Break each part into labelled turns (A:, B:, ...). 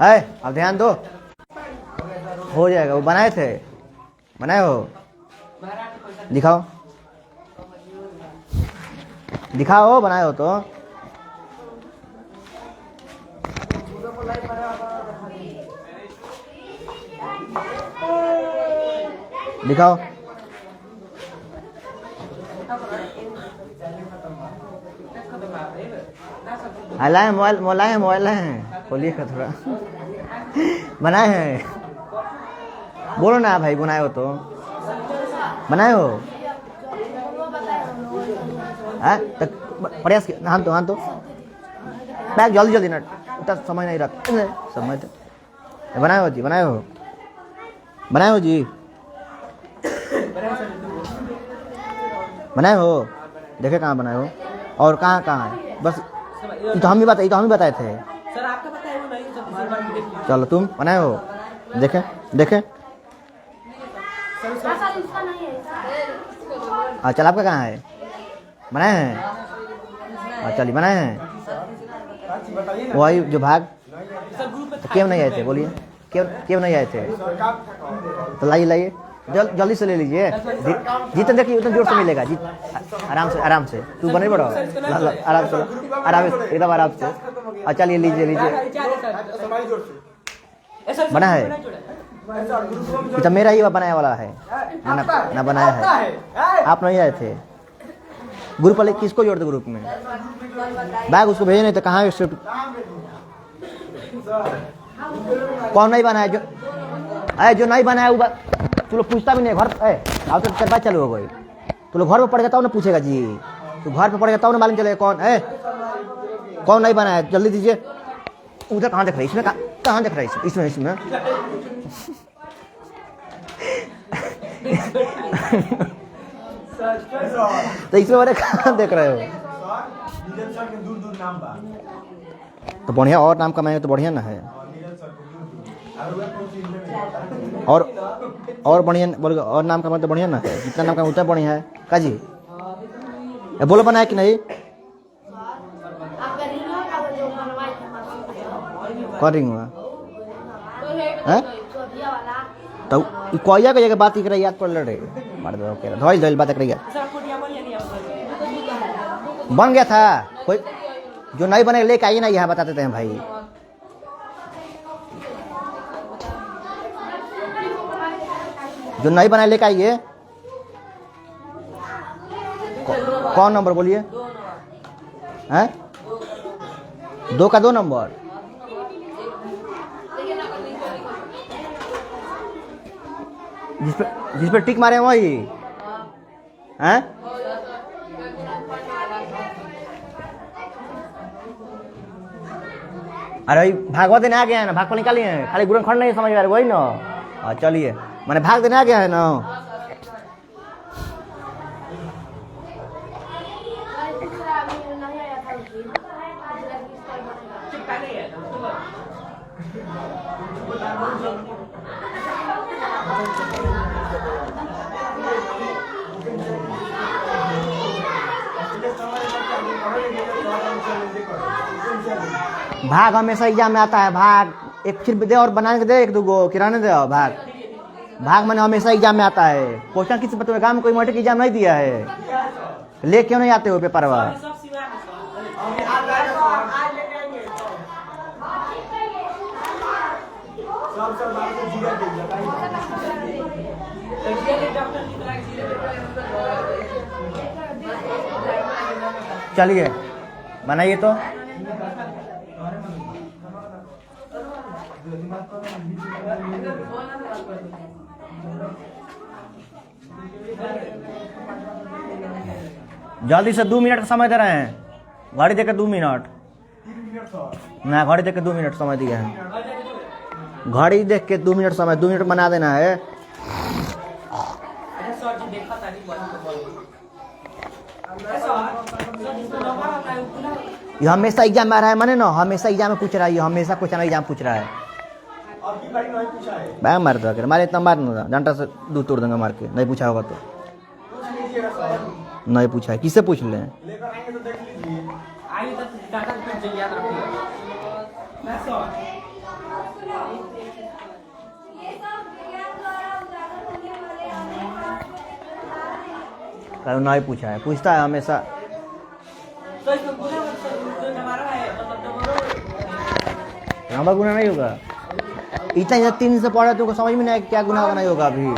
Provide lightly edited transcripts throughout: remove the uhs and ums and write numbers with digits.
A: है अब ध्यान दो, हो जाएगा। वो बनाए थे, बनाए हो, दिखाओ दिखाओ, बनाए हो तो दिखाओ। लाए मोबाइल, मोबाइल है, खोलिए का थोड़ा। बनाए हैं, बोलो ना भाई, बनाए हो तो बनाए हो। प्रयास हाथ दो, हाथ दो, बैग जल्दी जल्दी ना, इतना समय नहीं रख समय तो। बनाए हो जी, बनाए हो, बनाए हो जी, बनाए हो, देखे कहाँ बनाए हो और कहाँ कहाँ है। बस ये तो हम ही बताए थे सर, आपका पता है वो नहीं। चलो तुम बनाए हो, देखे देखे। चल आपका कहाँ है, बनाए हैं, चलिए बनाए हैं। वही जो भाग तो क्यों नहीं आए थे, बोलिए क्यों नहीं आए थे, तो लाइए जल्दी से ले लीजिए। जितना देखिए उतना जोर से मिलेगा जी, आराम से तू बने बड़ो, आराम से एकदम आराम से। चलिए लीजिए बना है, ये तो मेरा ही बनाया वाला है ना बनाया है, आप नहीं आए थे। ग्रुप वाले किसको जोड़ दे ग्रुप में, बैग उसको भेजे नहीं तो कहाँ कौन नहीं बनाया, जो नहीं बनाया तू लोग पूछता भी नहीं घर। अब तो तेरे बात चालू हो गई, तू लोग घर पे पड़ गया तब ना पूछेगा जी, तू घर पे पड़ गया तब ना मालूम चलेगा कौन है कौन नहीं बनाया। जल्दी दीजिए। उधर कहाँ देख रही, इसमें कहाँ देख रही, इसमें तो इसमें वाले कहाँ देख रहे हो, तो बढ़िया और नाम कमाएंगे तो बढ़िया ना है, और बढ़िया बोल, और नाम कमाए तो बढ़िया ना है, जितना नाम कमाए उतना बढ़िया है काजी। बोलो बनाया कि नहीं, कौन रिंग हुआ है तो कोया का जगह बात कर रही, याद पड़ रहे मार दो धोल बात कर रही, बन गया था कोई जो नहीं बने लेके आइए ना, यहाँ बता देते हैं भाई। जो नहीं बनाए लेके आइए। कौन नंबर बोलिए, हैं 2 का 2 नंबर, जिस पे टिक मारे वही हैं। अरे भागवत देने आ गया है ना, भाग पर निकालिए हैं, खाली गुरनखंड नहीं समझ आ रहे वही ना। चलिए मैंने भाग देने आ गया है ना। भाग हमेशा एग्जाम में आता है, भाग एक फिर दे और बनाने के दे, एक दो गो किराने दे भाग मैंने हमेशा एग्जाम में आता है। क्वेश्चन किसी बच्चे काम कोई मैट्रिक एग्जाम नहीं दिया है, ले क्यों नहीं आते हो पेपर वाला। चलिए बनाइए तो। जल्दी से 2 मिनट का समय दे रहे हैं, घड़ी देकर 2 मिनट ना, घड़ी देख के 2 मिनट समय दिया है, घड़ी देख के 2 मिनट समय, 2 मिनट बना देना है। ये हमेशा एग्जाम में आ रहा है, माने ना हमेशा एग्जाम में पूछ रहा है, ये हमेशा क्वेश्चन एग्जाम पूछ रहा है। बैग मार दो, मारे इतना मार ना, डंडा से दूध तोड़ दूंगा मार के, नहीं पूछा होगा तो। नहीं पूछा है, किससे पूछ लें। कल नहीं पूछा है, पूछता है हमेशा। नंबर गुना नहीं होगा, इतना 3 से पढ़ा तुमको समझ में नहीं आया क्या गुना होगा नहीं होगा अभी।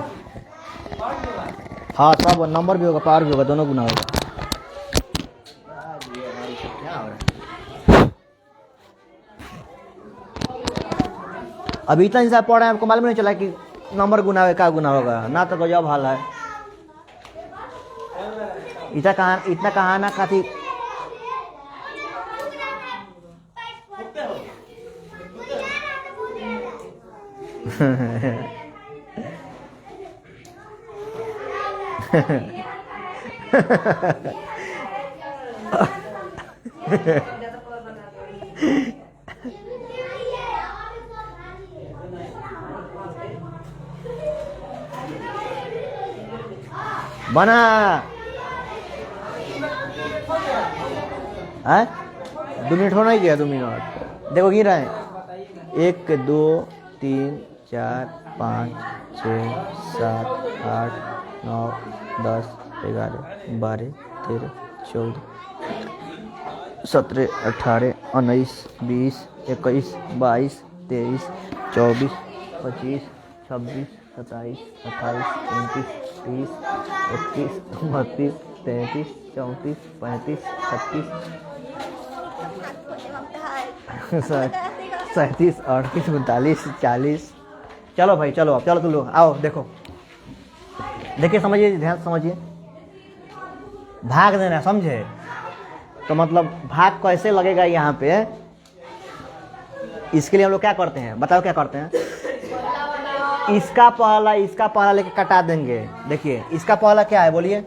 A: हाँ सब नंबर भी होगा, पावर भी होगा, दोनों गुना होगा। अभी इतना हिसाब पढ़ रहे हैं, आपको मालूम नहीं चला कि नंबर गुना है क्या गुना होगा ना, तो गजब हाल है। इतना कहाना काफी बना है 2 मिनट होना ही गया, 2 मिनट देखो गिर रहे हैं 1 2 3 4 5 6 7 8 9 10 11 12 13 14 17 18 19 20 21 22 23 24 25 26 27 28 29 30 31 32 33 34 35 36 37 38 39 40। चलो भाई चलो, अब चलो तुम लोग आओ, देखो देखिए समझिए, ध्यान से समझिए। भाग देना समझे, तो मतलब भाग कैसे लगेगा यहाँ पे, इसके लिए हम लोग क्या करते हैं बताओ, क्या करते हैं, इसका पहला लेके कटा देंगे। देखिए इसका पहला क्या है बोलिए,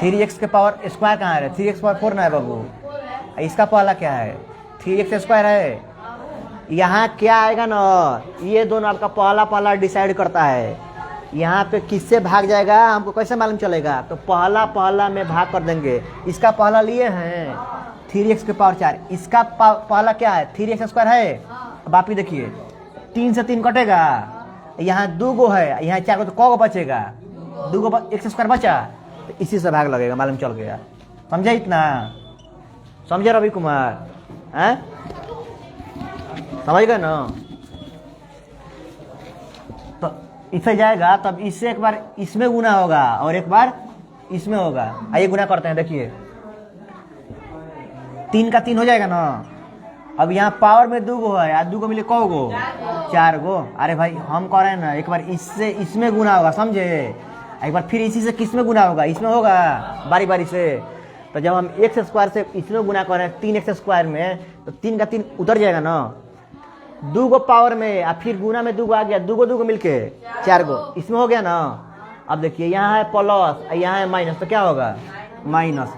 A: 3x के पावर स्क्वायर कहाँ है, 3x पावर 4 ना है बाबू। इसका पहला क्या है, 3x स्क्वायर है। यहाँ क्या आएगा ना, ये दोनों आपका पहला डिसाइड करता है। यहाँ पे किससे भाग जाएगा हमको कैसे मालूम चलेगा, तो पहला में भाग कर देंगे। इसका पहला लिए हैं 3x के पावर 4, इसका पहला क्या है 3x स्क्वायर है। अब आप ही देखिए 3 से 3 कटेगा, यहाँ 2 गो है, यहाँ 4 गो, तो कौ बचेगा, 2 गो x स्क्वायर बचा, तो इसी से भाग लगेगा, मालूम चल गया। समझे, इतना समझे रवि कुमार हैं, समझ गए ना। तो इससे जाएगा, तब इससे एक बार इसमें गुना होगा और एक बार इसमें होगा। आइए गुना करते हैं, देखिए 3 का 3 हो जाएगा ना। अब यहाँ पावर में 2 गो है, 2 गो मिले कौ गो, 4 गो। अरे भाई हम कह रहे हैं ना, एक बार इससे इसमें गुना होगा, समझे, एक बार फिर इसी से किस में गुना होगा, इसमें होगा, बारी बारी से। तो जब हम x स्क्वायर से इसमें गुना कर रहे हैं 3x स्क्वायर में, तो 3 का 3 उतर जाएगा ना, 2 गो पावर में, अब फिर गुना में 2 गो आ गया, 2 गो मिलके 4 गो, इसमें हो गया ना। अब देखिए यहाँ है प्लस, यहाँ है माइनस, तो क्या होगा माइनस।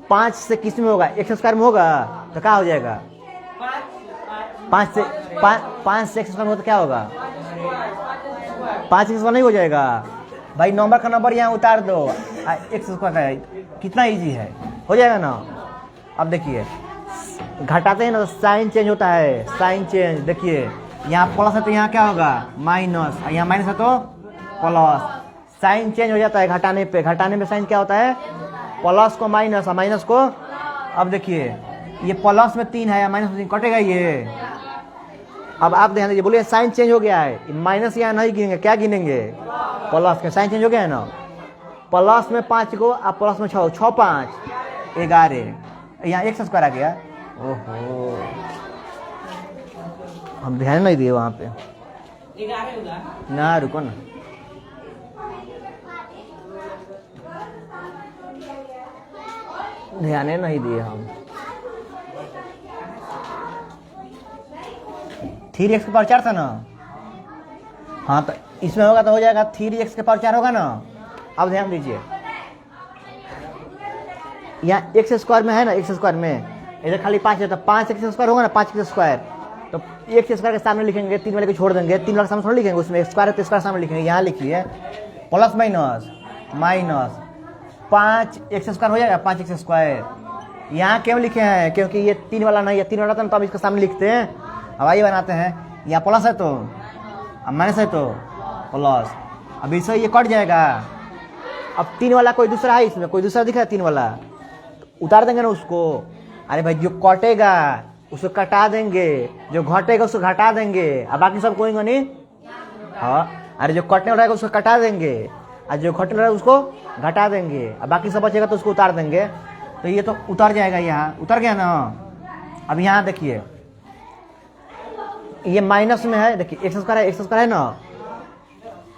A: 5 से किस में होगा, x स्क्वायर में होगा, तो क्या हो जाएगा 5 से x स्क्वायर में हो तो क्या होगा 5 x स्क्वायर नहीं हो जाएगा भाई। नंबर का नंबर यहाँ उतार दो, x स्क्वायर का कितना इजी है, हो जाएगा ना। अब देखिए घटाते हैं ना, तो साइन चेंज होता है, साइन चेंज। देखिए यहाँ प्लस है तो यहाँ क्या होगा माइनस, यहाँ माइनस है तो प्लस, साइन चेंज हो जाता है घटाने पे। घटाने में साइन क्या होता है, प्लस को माइनस और माइनस को। अब देखिए ये प्लस में 3 है, माइनस में 3 कटेगा ये। अब आप ध्यान दीजिए, बोलिए साइन चेंज हो गया है, माइनस यहाँ नहीं गिनेंगे, क्या गिनेंगे प्लस के। साइन चेंज हो गया है ना, प्लस में 5 गो और प्लस में 6, 6 5 11, यहाँ x स्क्वायर आ गया। ओहो हम ध्यान नहीं दिए वहाँ पे ना, रुको ना, ध्यान नहीं दिए हम। 3x के पावर 4 था ना, हाँ तो इसमें होगा तो हो जाएगा 3x के पावर 4 होगा ना। अब ध्यान दीजिए यहाँ x स्क्वायर में है ना, x स्क्वायर में इधर खाली 5 है, तो 5x स्क्वायर होगा ना, 5x स्क्वायर। तो x स्क्वायर के सामने लिखेंगे, 3 वाले को छोड़ देंगे, 3 वाले के सामने थोड़ा लिखेंगे, उसमें स्क्वायर है तो स्क्वायर सामने लिखेंगे। यहाँ लिखिए plus minus minus 5x square हो जाएगा, 5x स्क्वायर यहाँ क्यों लिखे हैं? क्योंकि ये 3 वाला नहीं है, 3 वाला था तो हम इसके सामने लिखते हैं। अब आइए बनाते हैं। यहाँ प्लस है तो माइनस है तो प्लस, अब इससे ये कट जाएगा। अब 3 वाला कोई दूसरा है इसमें, कोई दूसरा दिख रहा है 3 वाला, तो उतार देंगे ना उसको। अरे भाई जो कटेगा उसको कटा देंगे, जो घटेगा उसको घटा देंगे, अब बाकी सब कोई नहीं। हाँ, अरे जो कटने वाला है उसको कटा देंगे, और जो घटने वाला है उसको घटा देंगे, अब बाकी सब बचेगा तो उसको उतार देंगे। तो ये तो उतर जाएगा, यहाँ उतर गया ना। अब यहाँ देखिए ये माइनस में है, देखिए एक्स स्क्वायर है, एक्स स्क्वायर है ना,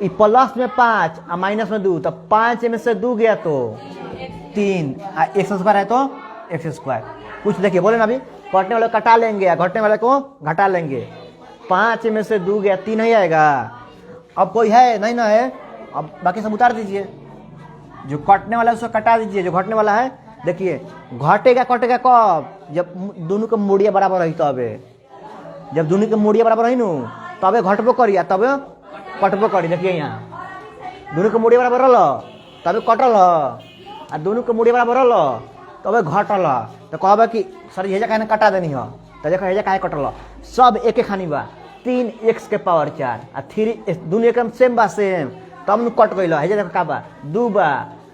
A: ये प्लस में 5 और माइनस में 2, तो 5 में से 2 गया तो 3, एक्स स्क्वायर है तो एक्स स्क्वायर। कुछ देखिए बोले ना, अभी कटने वाले को कटा लेंगे, घटने वाले को घटा लेंगे। 5 में से 2 गया, 3 नहीं आएगा। अब कोई है नहीं ना है, अब बाकी सब उतार दीजिए। जो कटने वाला है उसको कटा दीजिए, जो घटने वाला है देखिए घटेगा कटेगा कब? जब दोनों के मूड़िया बराबर रही, तबे जब दोनों के मूड़िया बराबर रही नु तबे घटबो करिया, तबे कटबो करी। देखिए यहाँ दोनों के मूड़िया बराबर रहा तबे कटल, और दोनों के मूड़िया बराबर रहा तबे घटल। तो कहबे कि सर हेजा काहे कटा देनी है, तो देखो हेजा काहे कटल, सब एक खानी बा। 3x के पावर 4 और 3 दोनों एकदम सेम बा, सेम, तब न कट गई। हेजा देखो का बा 2 बा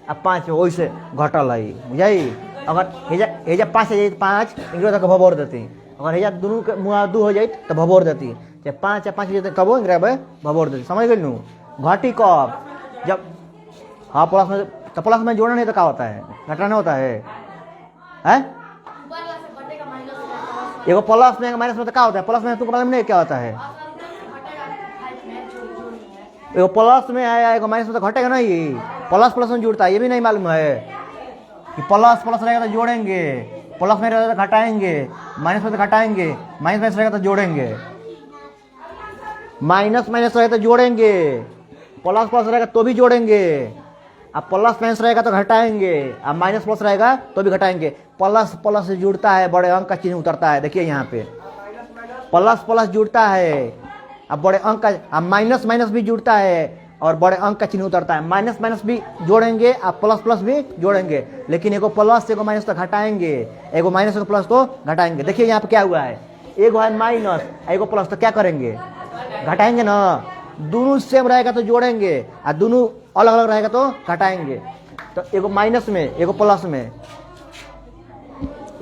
A: और 5 वैसे घटल है, बुझाई। अगर हेजा 5 है 5 इंग्रेज तक भभोर देती, अगर हेजा दोनों के मुआ 2 हो जाए तो भभोर देती, जब 5 या 5 हो जाते तब इंग्रेज भभोर देती। समझ गई नू? घटी कब? जब हाँ प्लस में, तो प्लस में जोड़ना नहीं तो क्या होता है? घटाना होता है। एगो प्लस में माइनस में तो क्या होता है? प्लस में तुमको मालूम नहीं क्या होता है? एगो प्लस में आया, एगो माइनस में तो घटेगा नहीं, प्लस प्लस में जुड़ता है, ये भी नहीं मालूम है कि प्लस प्लस रहेगा तो जोड़ेंगे, प्लस में रहेगा तो घटाएंगे, माइनस में तो घटाएंगे, माइनस माइनस रहेगा तो जोड़ेंगे, माइनस माइनस रहेगा तो जोड़ेंगे, प्लस प्लस रहेगा तो भी जोड़ेंगे, अब प्लस माइनस रहेगा तो घटाएंगे, अब माइनस प्लस रहेगा तो भी घटाएंगे। प्लस प्लस से जुड़ता है, बड़े अंक का चिन्ह उतरता है। देखिए यहाँ पे प्लस प्लस जुड़ता है, अब बड़े अंक का, अब माइनस माइनस भी जुड़ता है और बड़े अंक का चिन्ह उतरता है। माइनस माइनस भी जोड़ेंगे, अब प्लस प्लस भी जोड़ेंगे, लेकिन एगो प्लस एगो माइनस तो घटाएंगे, एगो माइनस एगो प्लस तो घटाएंगे। देखिए यहाँ पे क्या हुआ है, एगो है माइनस एगो प्लस, तो क्या करेंगे? घटाएंगे ना। दोनों सेम रहेगा तो जोड़ेंगे, और दोनों अलग अलग रहेगा तो घटाएंगे। तो एगो माइनस में एगो प्लस में,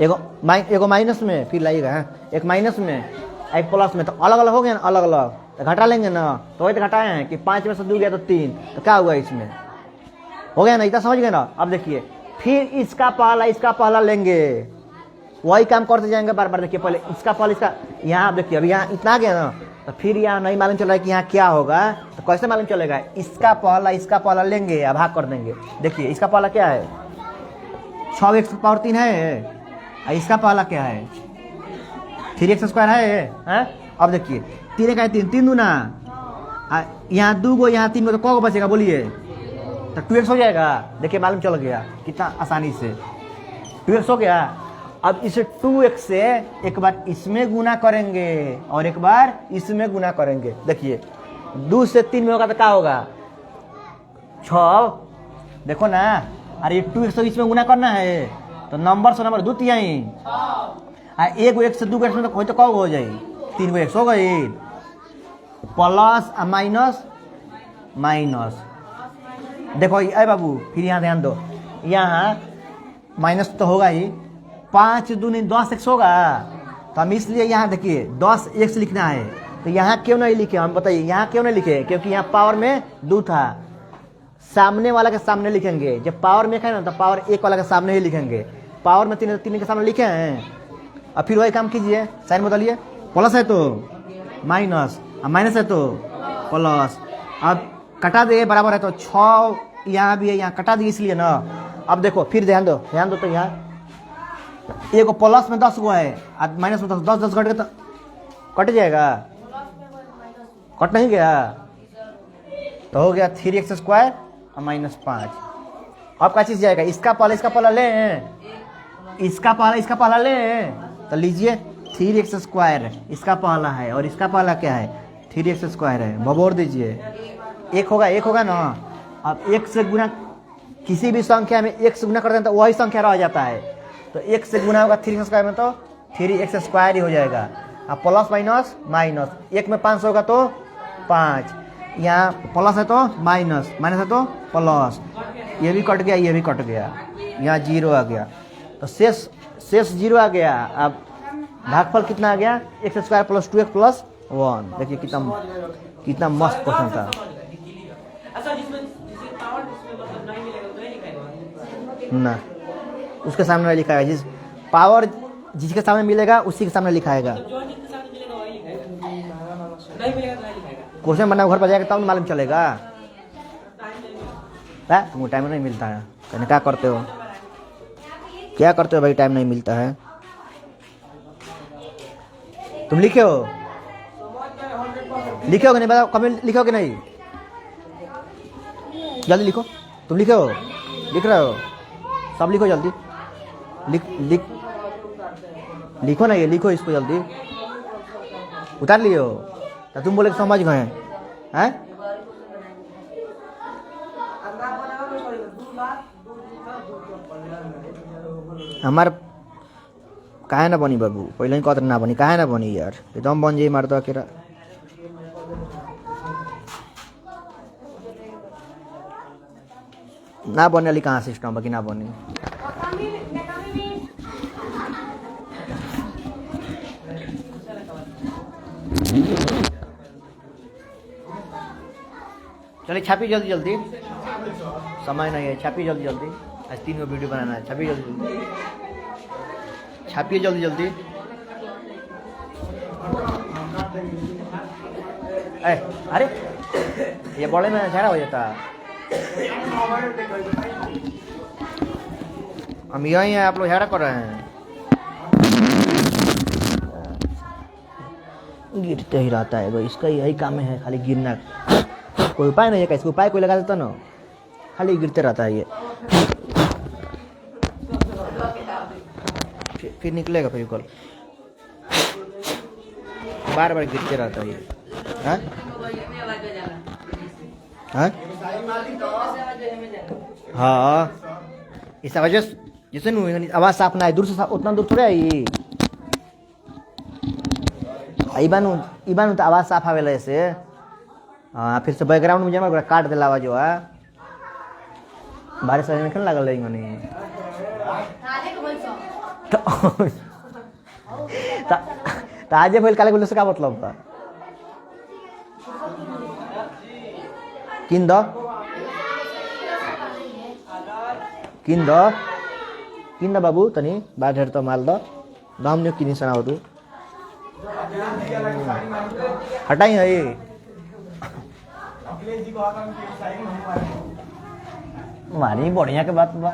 A: एगो माइनस में, फिर लाइएगा एक माइनस में एक प्लस में, तो अलग अलग हो गया ना, अलग अलग तो घटा लेंगे ना। तो वही तो घटाए हैं कि 5 में से 2 गया तो 3, तो क्या हुआ इसमें? हो गया ना, इतना समझ गए ना। अब देखिए फिर इसका पहला लेंगे, वही काम करते जाएंगे बार बार। देखिए पहले इसका पहला, इसका यहाँ, अब देखिए अभी यहाँ इतना गया ना, तो फिर यहाँ नहीं मालूम चल रहा है कि यहाँ क्या होगा, तो कैसे मालूम चलेगा? इसका पहला लेंगे, अब भाग कर देंगे। देखिए इसका पहला क्या है? 6x पावर 3 है, और इसका पहला क्या है? 3x स्क्वायर है। अब देखिए 3 का 3 दूना, यहाँ 2 गो, यहाँ 3 गो, तो कौ बचेगा बोलिए? तो 2x हो जाएगा। देखिए मालूम चल गया कितना आसानी से, 2x हो गया। अब इसे 2x से एक बार इसमें गुना करेंगे और एक बार इसमें गुना करेंगे। देखिए 2 से 3 में होगा तो क्या होगा? 6। देखो ना, अरे ये 2x से इसमें गुना करना है, तो नंबर से नंबर 2 तिहाई, एगो x से 2 x में तो कौ हो जाए? 3 गो x हो गई। प्लस माइनस माइनस, देखो अरे बाबू फिर यहाँ ध्यान दो, यहाँ माइनस तो होगा ही, 5 दूनी 10x होगा, तो हम इसलिए यहाँ देखिए 10x लिखना है। तो यहाँ क्यों नहीं लिखे हम बताइए? यहाँ क्यों नहीं लिखे? क्योंकि यहाँ पावर में 2 था, सामने वाला के सामने लिखेंगे। जब पावर में है ना तो पावर 1 वाला के सामने ही लिखेंगे। पावर में 3 के सामने लिखे हैं। अब फिर वही काम कीजिए, साइन बदलिए, प्लस है तो माइनस, माइनस है तो प्लस। अब कटा दे, बराबर है तो 6 यहाँ भी है, यहाँ कटा दिए इसलिए ना। अब देखो फिर ध्यान दो तो यहाँ एगो प्लस में 10 गो है, माइनस में 10 घट गया तो कट जाएगा, कट नहीं गया, तो हो गया 3x स्क्वायर और -5। अब क्या चीज जाएगा? इसका पहला ले, इसका पहला ले, तो लीजिए 3x स्क्वायर इसका पहला है और इसका पहला क्या है? 3x स्क्वायर है, भभोर दीजिए, 1 होगा ना। अब 1 से गुना, किसी भी संख्या में 1 से गुना करते हैं तो वही संख्या रह जाता है। तो एक से गुना होगा 3x स्क्वायर में तो 3x स्क्वायर ही हो जाएगा। अब प्लस माइनस माइनस, एक में 5 होगा तो 5, यहाँ प्लस है तो माइनस, माइनस है तो प्लस, ये भी कट गया, ये भी कट गया, यहाँ 0 आ गया, तो शेष 0 आ गया। अब भागफल कितना आ गया, x square plus 2x plus 1। देखिए कितना मस्त क्वेश्चन था ना। उसके सामने नहीं लिखा है, जिस पावर जिसके सामने मिलेगा उसी के सामने लिखाएगा। क्वेश्चन बना घर पर जाएगा तब मालूम चलेगा। तुमको टाइम नहीं मिलता है, कहने क्या करते हो, क्या करते हो भाई, टाइम नहीं मिलता है। तुम लिखे हो, लिखोगे नहीं, बताओ कमेंट लिखोगे नहीं, जल्दी लिखो। तुम लिखे हो, लिख रहे हो, सब लिखो जल्दी, लिखो ना, ये लिखो इसको जल्दी। उतार लियो, तो तुम बोले समझ गए हैं। हमार काहे ना बनी बाबू, पहले ही कहते ना बनी, काहे ना बनी यार, एकदम बन जाइए मार दो अकेला। ना बने वाली कहाँ सिस्टम बाकी ना बनी। चलिए छापी जल्दी जल्दी, समय नहीं है, छापी जल्दी जल्दी, आज 3 गो वीडियो बनाना है, छापिए जल्दी जल्दी, छापिए जल्दी जल्दी। अरे ये बड़े में झगड़ा हो जाता। हम यही हैं, आप लोग झगड़ा कर रहे हैं। गिरते ही रहता है भाई, इसका यही काम है, खाली गिरना। कोई उपाय नहीं है, कैसे उपाय कोई लगा देता ना, खाली गिरते रहता है ये। फिर निकलेगा फिर कल, बार बार गिरते रहता है ये। हाँ इस वजह जैसे आवाज साफ ना है, दूर से उतना दूर थोड़ा है ये। इबान तो आवाज साफ आवेला ऐसे। हाँ फिर से बैकग्राउंड में जमा काट देला आवाज जो है, बारिश में खेल लगल रही मनी। तो आज भैल काले बोले से का मतलब था, किन दो बाबू तनी बात ढेर तो माल दो दाम ने किनी सुनाओ तू हटाई है ये मारी बढ़िया के बात बा,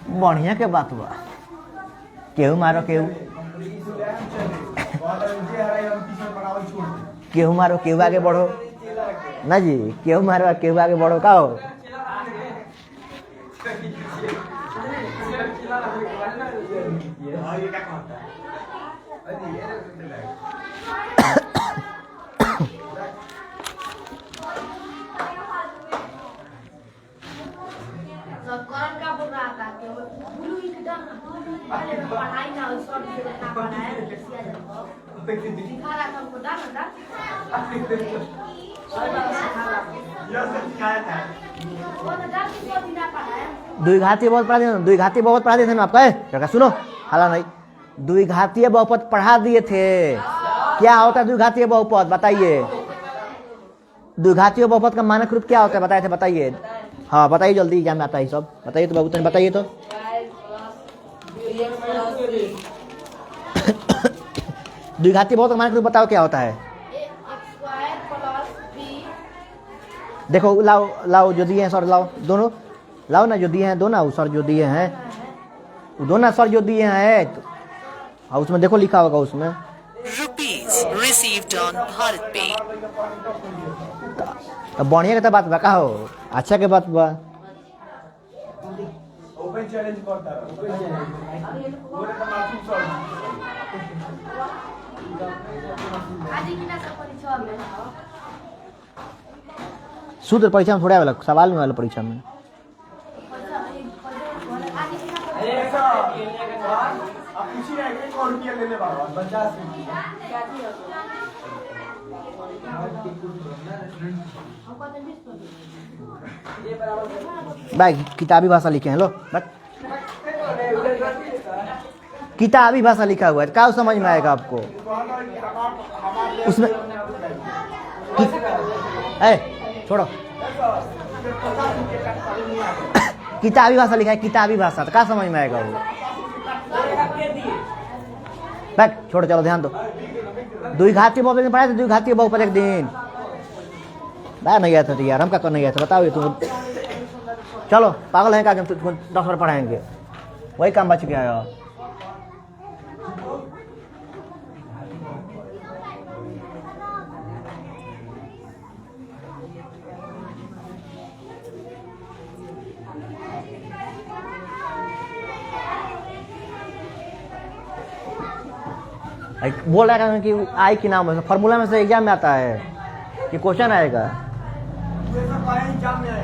A: बढ़िया के बात बा। केहू मारो केहू मारो केहू आगे बढ़ो ना जी, केहू मारो केहू आगे बढ़ो का हो। द्विघातीय बहुत पढ़ा दिए, द्विघातीय बहुत पढ़ा दिए थे ना आपका, सुनो हाला नहीं। द्विघातीय बहुपद पढ़ा दिए थे, क्या होता है द्विघातीय बहुपद बताइए। द्विघातीय बहुपद का मानक रूप क्या होता है बताए थे, बताइए। हाँ बताइए जल्दी, एग्जाम में आता है सब, बताइए तो बाबू तन बताइए तो। द्विघातीय बहुपद का मानक रूप बताओ क्या होता है। देखो लाओ जो दिए हैं सर, लाओ दोनों लाओ ना जो दिए हैं, दो ना सर जो दिए हैं, दो ना सर जो दिए हैं। हाँ उसमें देखो लिखा होगा उसमें
B: रुपीज रिसीव्ड ऑन भारत पे।
A: तो बढ़िया के तो बात बा, का हो अच्छा के बात बा। सूत्र परीक्षा में थोड़ा वाला सवाल में वाला परीक्षा में भाई किताबी भाषा लिखे हैं लो, बट किताबी भाषा लिखा हुआ है, क्या समझ में आएगा आपको उसमें? छोड़ो, किताबी भाषा लिखा है, किताबी भाषा, तो क्या समझ में आएगा वो? बैठ, छोड़ो, चलो ध्यान दो। दुई घाती बहु दिन पढ़ाए थे, दुई घाती बहु पर एक दिन नहीं गया था तो यार, हम क्या करने गया था बताओ ये तुम? चलो पागल है क्या, 10 बार पढ़ाएंगे, वही काम बच गया यार। बोल रहा है कि आई की नाम है, फॉर्मूला में से एग्जाम में आता है कि क्वेश्चन आएगा।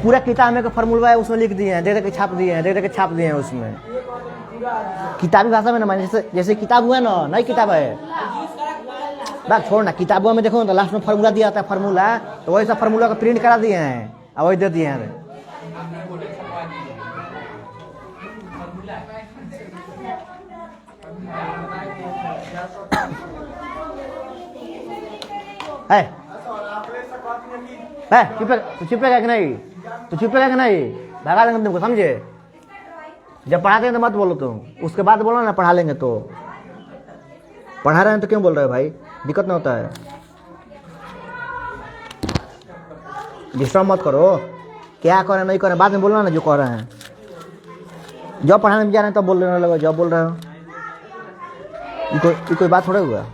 A: पूरा किताब में का फॉर्मूला है, उसमें लिख दिए हैं, दे दे के छाप दिए हैं, दे दे के छाप दिए हैं उसमें। किताबी भाषा में ना माने, जैसे किताब हुआ ना, नई किताब है, बात छोड़ ना, किताबों में देखो ना लास्ट में फॉर्मूला दिया था, फॉर्मूला तो वही सब फॉर्मूला का प्रिंट करा दिए हैं और वही दे दिए हैं। चुप रहेगा कि नहीं? तो चुप रहेगा कि नहीं? भगा देंगे तुमको, समझे? जब पढ़ाते हैं तो मत बोलो तुम, उसके बाद बोलो ना पढ़ा लेंगे। तो पढ़ा रहे हैं तो क्यों बोल रहे हो भाई? दिक्कत ना होता है, डिस्टर्ब मत करो। क्या कर रहे हैं नहीं कर रहे बाद में बोलना ना जो कह रहे हैं। जब पढ़ाने में जा रहे हैं तब बोल रहे लगे, जब बोल रहे हो कोई बात थोड़ा हुआ।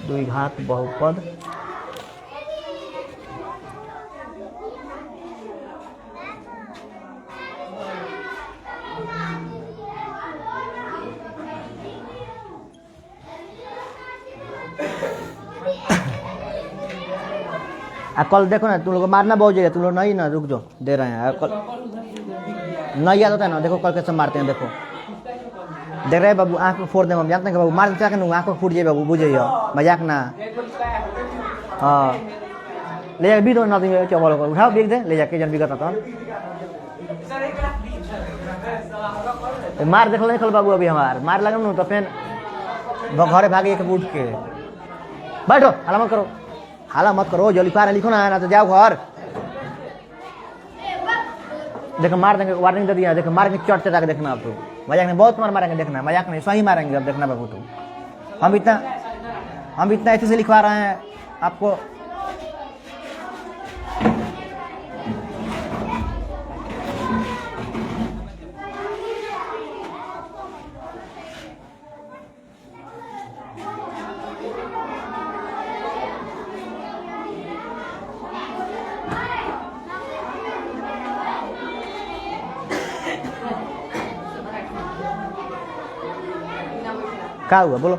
A: द्विघात बहुपद कल देखो ना, तुम लोग को मारना बहुत जगह, तुम लोग नहीं ना, रुक जाओ, दे रहे हैं कल नहीं याद होता है ना। देखो कल कैसे मारते हैं, देखो देख रहे बाबू, आँख में फोड़ दे, हम जानते हैं कि बाबू मार देते हैं, आँख में फूट जाए बाबू, बुझे मजाक ना। हाँ ले जाके भी दो ना, चौबल उठाओ बिक दे, ले जाके जन बिगत तो मार देख नहीं खल बाबू, अभी हमार मार लगे ना तो फिर घरे भागे एक उठ के। बैठो, हाला मत करो, हाला मत करो, जो लिखा है लिखो ना तो जाओ घर। देखो मार देंगे, वार्निंग दे दिया, देखो मार के चट चटा के देखना आप। तो मजाक नहीं, बहुत मार मारेंगे, देखना मजाक नहीं, सही मारेंगे अब देखना बाबू। तो हम इतना ऐसे से लिखवा रहे हैं आपको। क्या हुआ बोलो?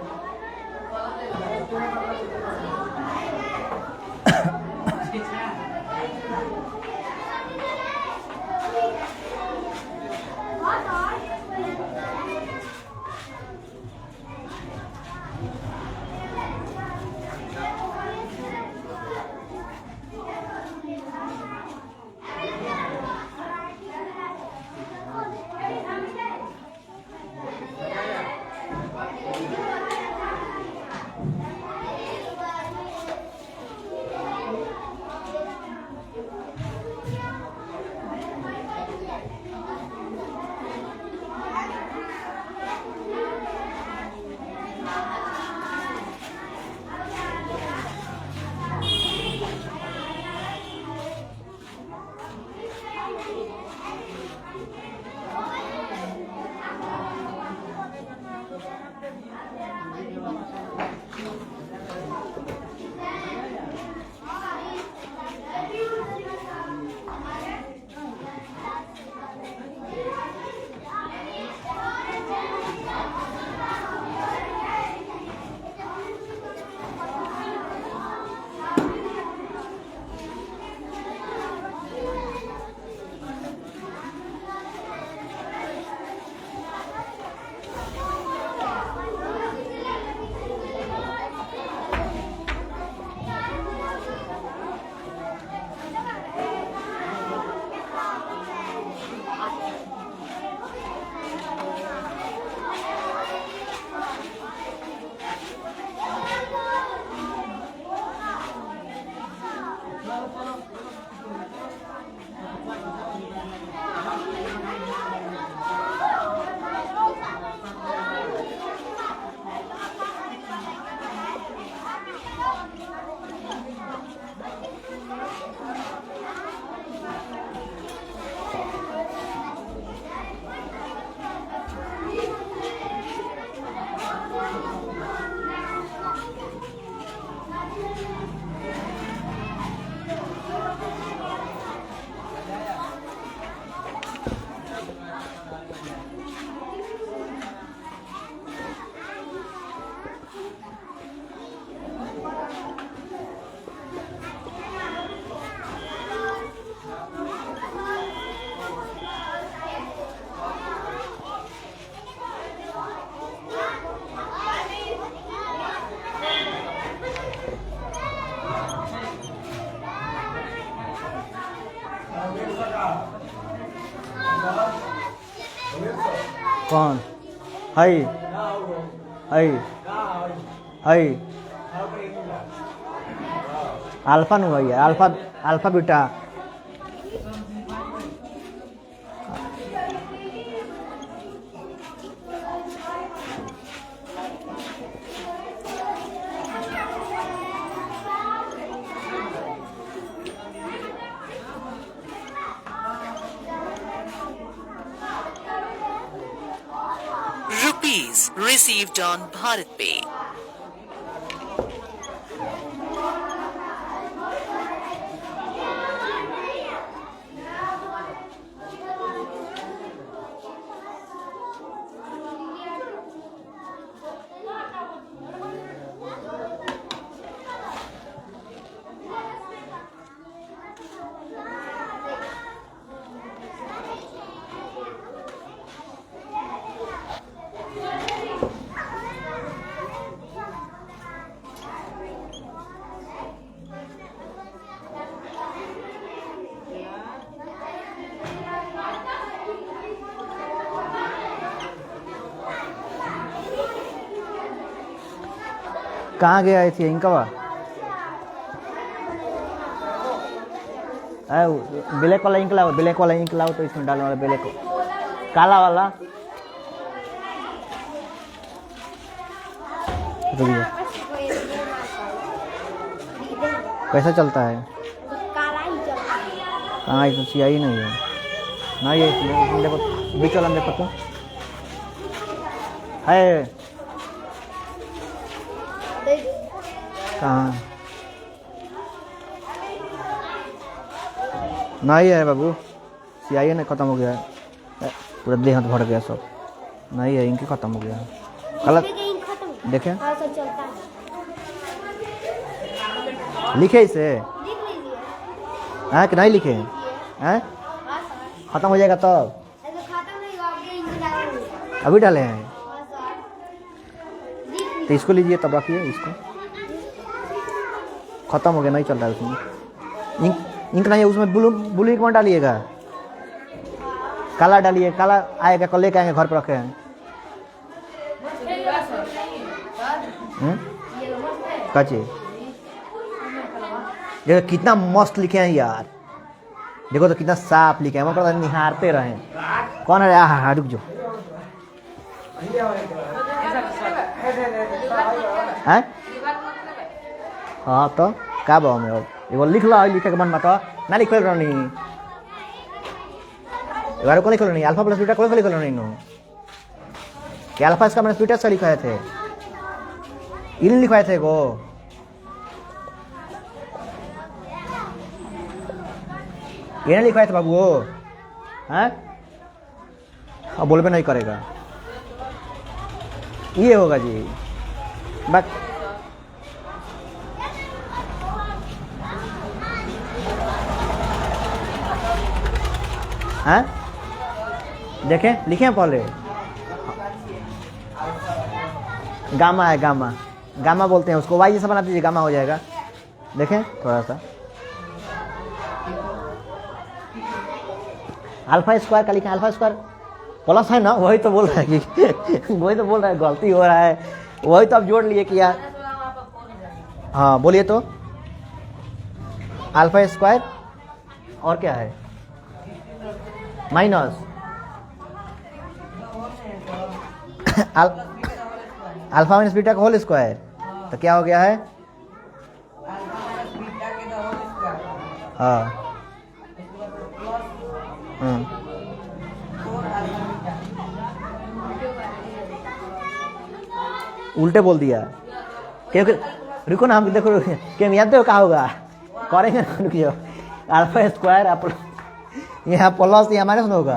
A: कौन है? है है अल्फा नु है, alpha alpha beta.
B: Rupees received on Bharat Pay.
A: कहाँ गया थी इनका? ब्लैक वाला इंक लाओ, ब्लैक वाला इंक लाओ तो इसमें डालने वाला ब्लैक काला वाला। कैसा चलता है? कहाँ इसमें सियाही नहीं है ना, ये इसमें देखो बीच वाला देखो तो है कहाँ? नहीं है बाबू, सियाही नहीं, खत्म हो गया है, पूरा देह हाथ भर गया सब। नहीं है, इनकी खत्म हो गया है कलर। देखें लिखे इसे हैं कि नहीं लिखे हैं? खत्म हो जाएगा तब अभी डाले हैं तो इसको लीजिए, तब रखिए इसको। खत्म हो गया, नहीं चल रहा है उसमें इंक नहीं है उसमें। ब्लू ब्लू इंक मत डालिएगा, काला डालिए, काला आएगा, कल लेके आएंगे घर पर रखे हैं। कच्चे देखो कितना मस्त लिखे हैं यार, देखो तो कितना साफ लिखे हैं, मैं पता निहारते रहे। कौन है? हाँ रुक जाओ हैं? हाँ तो का बाव में एगो लिख लो, लिखे के मन में तो ना लिख रही एगारो को लिख लो नहीं, अल्फा प्लस बीटा को लिख लो नहीं नो कि अल्फा इसका मैंने बीटा से लिखाए थे, इन लिखवाए थे को ये नहीं लिखवाए थे बाबू वो हैं? अब बोलबे नहीं करेगा, ये होगा जी बस। हैं देखें लिखे हैं पहले, गामा है, गामा गामा बोलते हैं उसको, वाई जैसा बना दीजिए, गामा हो जाएगा। देखें थोड़ा सा अल्फा स्क्वायर का लिखा है, अल्फा स्क्वायर प्लस है ना, वही तो बोल रहा है कि वही तो बोल रहा है गलती हो रहा है, वही तो आप जोड़ लिए कि यार। हाँ बोलिए तो अल्फा स्क्वायर और क्या है? माइनस अल्फा माइनस बीटा का होल स्क्वायर, तो क्या हो गया है? हाँ उल्टे बोल दिया क्योंकि रुको ना, हम देखो क्या याद हो, कहा होगा करेंगे ना, रुकियो। अल्फा स्क्वायर यहाँ प्लस यहाँ माइनस में होगा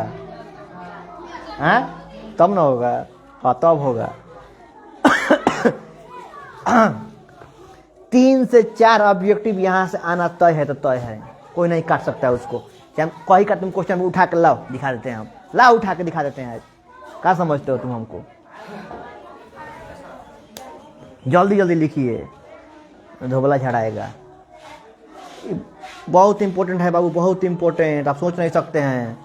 A: हैं, तब ना होगा। हाँ तब होगा 3 से 4 ऑब्जेक्टिव यहाँ से आना तय है, तो तय है, कोई नहीं काट सकता है उसको। चाहे कोई का तुम क्वेश्चन उठा के लाओ, दिखा देते हैं हम, लाओ उठा के दिखा देते हैं। क्या समझते हो तुम हमको? जल्दी जल्दी लिखिए, धोबला झड़ाएगा। बहुत इंपॉर्टेंट है बाबू, बहुत इंपॉर्टेंट, आप सोच नहीं सकते हैं।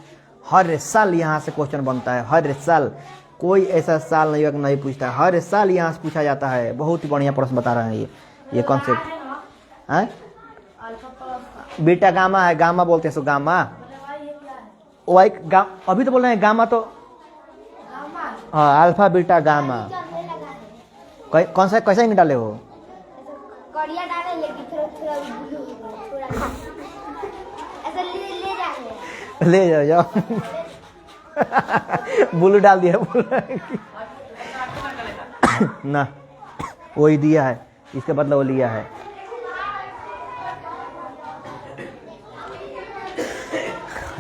A: हर साल यहाँ से क्वेश्चन बनता है, हर साल कोई ऐसा साल नहीं होगा नहीं पूछता, हर साल यहाँ से पूछा जाता है। बहुत ही बढ़िया प्रश्न बता रहे हैं ये कॉन्सेप्ट है। बीटा गामा है, गामा बोलते हैं सो गामा। वाई अभी तो बोल रहे हैं गामा तो हाँ, अल्फा बीटा गामा। कौन सा कैसा इंक डाले हो?
C: कड़िया डाले लेकिन थोड़ा ब्लू थोड़ा ऐसा ले
A: ले जाओ ब्लू डाल दिया ना, वही दिया है, इसके बदला वो लिया है।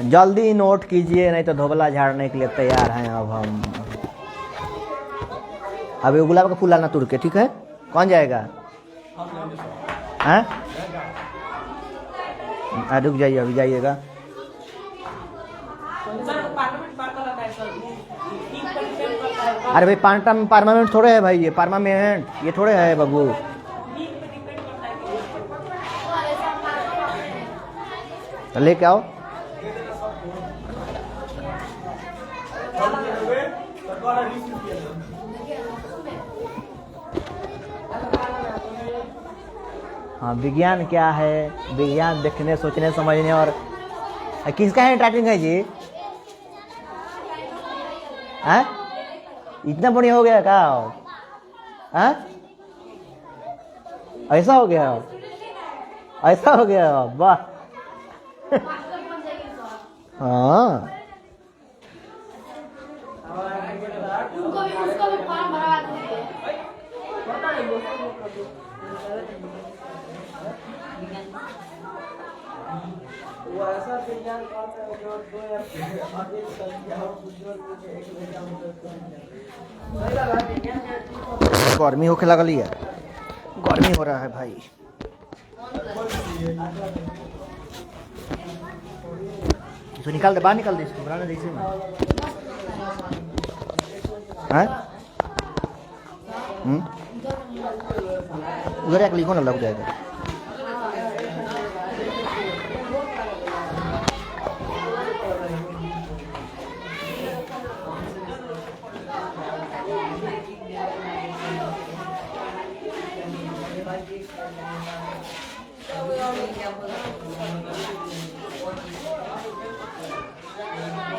A: जल्दी नोट कीजिए नहीं तो धोबला झाड़ने के लिए तैयार हैं अब हम। अब ये गुलाब का फूल लाना तोड़ के, ठीक है? कौन जाएगा? हैं? रुक जाइए, अभी जाइएगा। अरे भाई परमानेंट थोड़े है भाई, ये परमानेंट ये थोड़े है बाबू। तो लेके आओ। हाँ, विज्ञान क्या है? विज्ञान देखने, सोचने, समझने और किसका हैंड राइटिंग है जी? हैं? इतना बढ़िया हो गया क्या? हैं? ऐसा हो गया, ऐसा हो गया, वाह। हाँ,
C: उसको भी फॉर्म भरवा दीजिए।
A: गर्मी होके लगल है, गर्मी हो रहा है भाई। इसको निकाल दे, बाहर निकाल दे इसको, बनाने दे इसे में। हैं? उधर एक लिखो ना, लग जाएगा।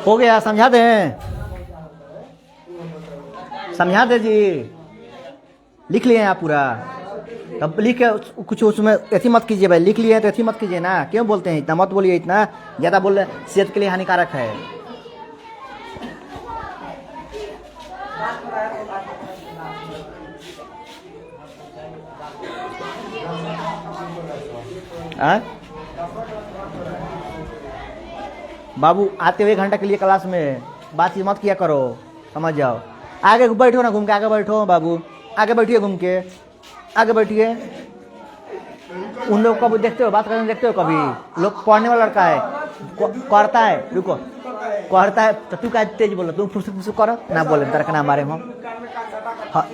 A: हो गया, समझा दें? समझा दे जी, लिख लिए आप पूरा। अब लिख के कुछ उसमें ऐसी मत कीजिए भाई, लिख लिए तो ऐसी मत कीजिए ना। क्यों बोलते हैं इतना? मत बोलिए इतना, ज़्यादा बोल रहे सेहत के लिए हानिकारक है। बाबू आते हुए 1 घंटा के लिए क्लास में बातचीत मत किया करो, समझ जाओ। आगे बैठो ना, घूम के आगे बैठो बाबू, आगे बैठिए, घूम के आगे बैठिए। उन लोग कभी देखते हो, बात करने देखते हो कभी? लोग पढ़ने वाला लड़का है, करता है, रुको, करता है तो तू क्या तेज बोलो? तुम फुसुक फुसुक करो ना, बोले तेरा का नाम मारे हम। हाँ,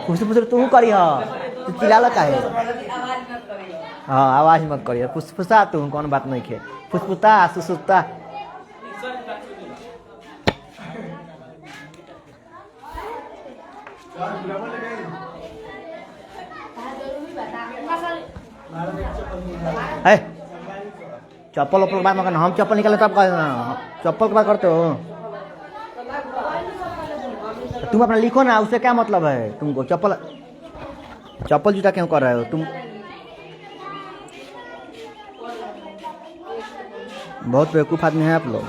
A: फुसुक फुसुक तू करी, हाँ तू चिल्ला का है। हाँ, आवाज मत करिए, फुसफुसा तू, कौन बात नहीं खे, फुसफुसा सुसुता। है चप्पल वप्पल बात मत करना, हम चप्पल निकाले तब करना, चप्पल की बात करते हो? तुम अपना लिखो ना, उससे क्या मतलब है तुमको? चप्पल जूता क्यों कर रहे हो तुम? बहुत बेवकूफ़ आदमी हैं आप लोग।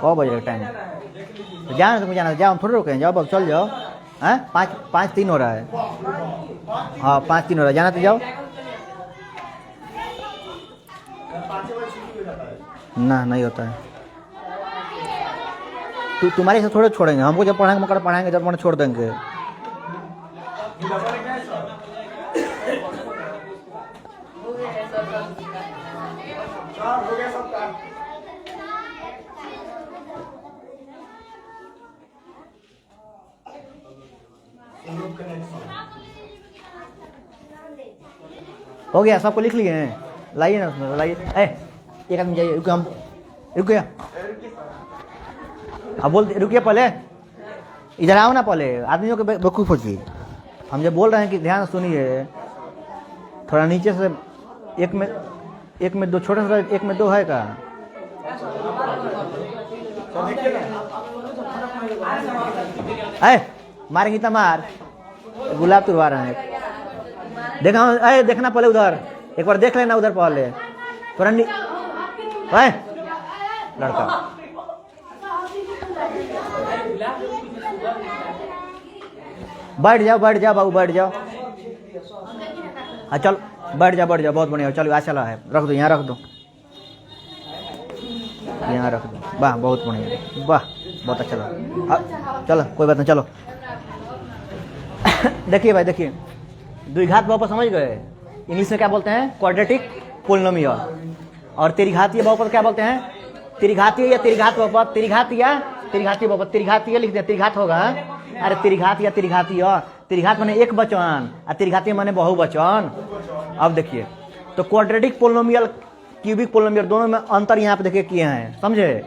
A: कौ बजे का टाइम? तो जाना, तुम जाना, जाओ, हम थोड़े रुके हैं, जाओ अब चल जाओ। हैं? 5:03 हो रहा है। हाँ, 5:03 हो रहा है, जाना तो जाओ ना। नहीं होता है, तुम्हारे से थोड़े छोड़ेंगे, हमको जब पढ़ाएंगे मकर पढ़ाएंगे, जब छोड़ देंगे। हो गया, सबको लिख लिए हैं, लाइए ना उसमें, लाइए। एक आदमी जाइए, रुको, हम रुक गया। अब बोल रुकिए, पहले इधर आओ ना, पहले आदमियों के बेवकूफ़ होती। हम जब बोल रहे हैं कि ध्यान सुनिए, थोड़ा नीचे से एक में दो, छोटा सा एक में दो है का? मारेंगे तो मार, गुलाब तुड़वा रहे हैं। देखा, देखना पहले उधर, एक बार देख लेना उधर पहले, थोड़ा लड़का। बैठ जाओ बाबू, बैठ जाओ। हाँ चल, बैठ जाओ, बहुत बढ़िया। चलो आज चला है, रख दो यहाँ, रख दो यहाँ, रख दो। वाह, बहुत बढ़िया, वाह, बहुत अच्छा लगा। चलो कोई बात नहीं, चलो। देखिए भाई, देखिए, द्विघात बहुपद समझ गए? इंग्लिश में क्या बोलते हैं? Quadratic polynomial. और त्रिघातीय बहुपद क्या बोलते हैं? त्रिघातीय या त्रिघात बहुपद, त्रिघातीय बहुपद, त्रिघातीय लिख दिया, त्रिघात होगा। अरे त्रिघात या त्रिघातीय, त्रिघात माने एक वचन और त्रिघातीय माने बहुवचन। अब देखिए, तो क्वाड्रेटिक पोलिनोमियल, क्यूबिक पोलिनोमियल, दोनों में अंतर यहाँ पे देखिए किए हैं, समझे?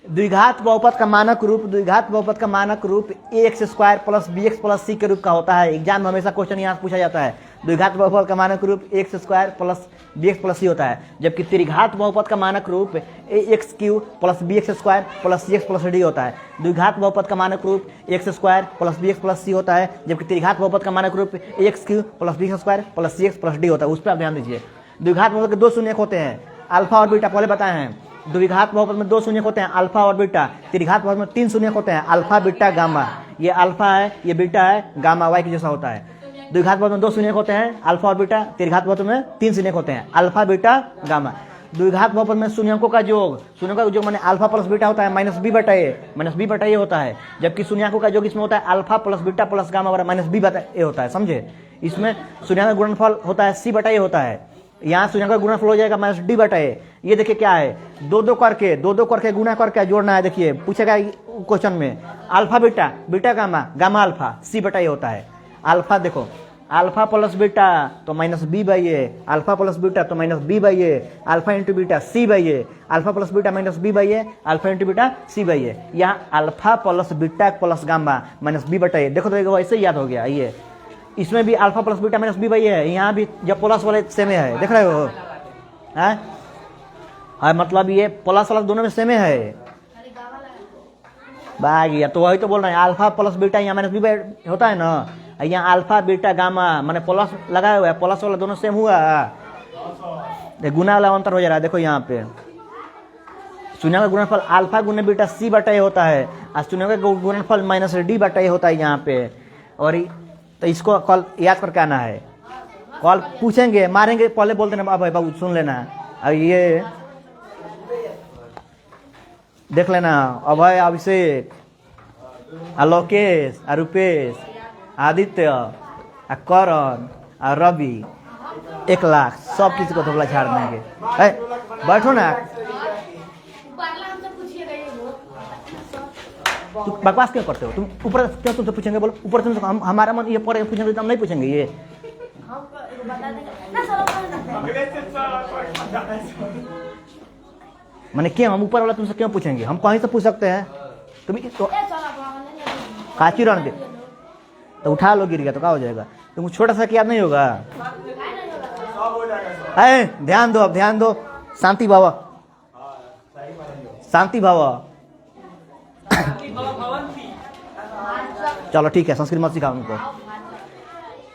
A: द्विघात बहुपद का मानक रूप ax square plus bx plus c के रूप का होता है। एग्जाम में हमेशा क्वेश्चन यहाँ पूछा जाता है। द्विघात बहुपद का मानक रूप ax square plus bx plus c होता है, जबकि त्रिघात बहुपद का मानक रूप ax cube plus bx square plus cx plus d होता है। द्विघात बहुपद का मानक रूप x square plus bx plus c होता है, जबकि त्रिघात बहुपद का मानक रूप ax cube plus bx square plus cx plus d होता है। उस पर आप ध्यान दीजिए। द्विघात बहुपद के दो शून्यक होते हैं, अल्फा और बीटा, पहले बताए हैं। द्विघात बहुपद में दो शून्यक होते हैं, अल्फा और बीटा। त्रिघात बहुपद में तीन शून्यक होते हैं, अल्फा, बीटा, गामा। ये अल्फा है, ये बीटा है, गामा वाई के जैसा होता है। द्विघात बहुपद में दो शून्यक होते हैं, अल्फा और बीटा। त्रिघात बहुपद में तीन शून्यक होते हैं, अल्फा, बीटा, गामा। द्विघात बहुपद में शून्यकों का योग माने अल्फा प्लस बीटा होता है, माइनस बी बटा ए होता है, जबकि शून्यकों का योग इसमें होता है alpha plus beta plus gamma बराबर माइनस बी बटा ए होता है, समझे? इसमें शून्य का गुणनफल होता है सी बटा ए होता है, यहाँ शून्य का गुणनफल हो जाएगा माइनस डी बटा ए। ये देखिए क्या है, दो दो करके गुणा करके जोड़ना है। देखिए पूछेगा क्वेश्चन में, alpha beta, beta gamma, gamma alpha, C बटा ए होता है। अल्फा देखो, अल्फा प्लस बीटा तो minus B by A, alpha plus beta तो minus B by A, alpha into beta C by A, alpha plus beta minus B by A, alpha into beta C by A. यहाँ alpha plus beta plus gamma minus B बटा A. देखो तो ऐसे याद हो गया। ये इसमें भी alpha plus beta minus B by है, यहाँ भी जब प्लस वाले सेम है, देख रहे हो? हाँ, मतलब ये प्लस वाला दोनों में सेम है। भाग गया, तो वही तो बोल रहे हैं, अल्फा प्लस बीटा यहाँ माइनस बी होता है ना, यहाँ अल्फा बीटा गामा माने प्लस लगाया हुआ है, प्लस वाला दोनों सेम हुआ। गुना वाला अंतर हो जा रहा है, देखो यहाँ पे शून्य का गुणनफल अल्फा गुने बीटा सी बटा ए होता है, और शून्य का गुणनफल माइनस डी बटा ए होता है यहाँ पे। और तो इसको कल याद करके आना है, कल पूछेंगे, मारेंगे, पहले बोलते ना बाबू सुन लेना। अब ये देख लेना, अभय, अभिषेक, आलोकेश, रूपेश, आदित्य, करण और रवि, 1 लाख सब किसी को धोखला झाड़ देंगे। बैठो ना, तुम बकवास क्यों करते हो? तुम ऊपर क्यों तुमसे पूछेंगे? बोलो ऊपर तुमसे, हम हमारा मन ये पढ़े पूछेंगे तो हम नहीं पूछेंगे। ये मैंने क्यों, हम ऊपर वाला तुमसे क्यों पूछेंगे? हम कहीं से पूछ सकते हैं। तुम तो काची रन दे तो उठा लो, गिर गया तो क्या हो जाएगा? तुम छोटा सा याद नहीं होगा? ध्यान दो, अब ध्यान दो, शांति भाव, शांति भाव। चलो ठीक है, संस्कृत मत सिखाओ उनको,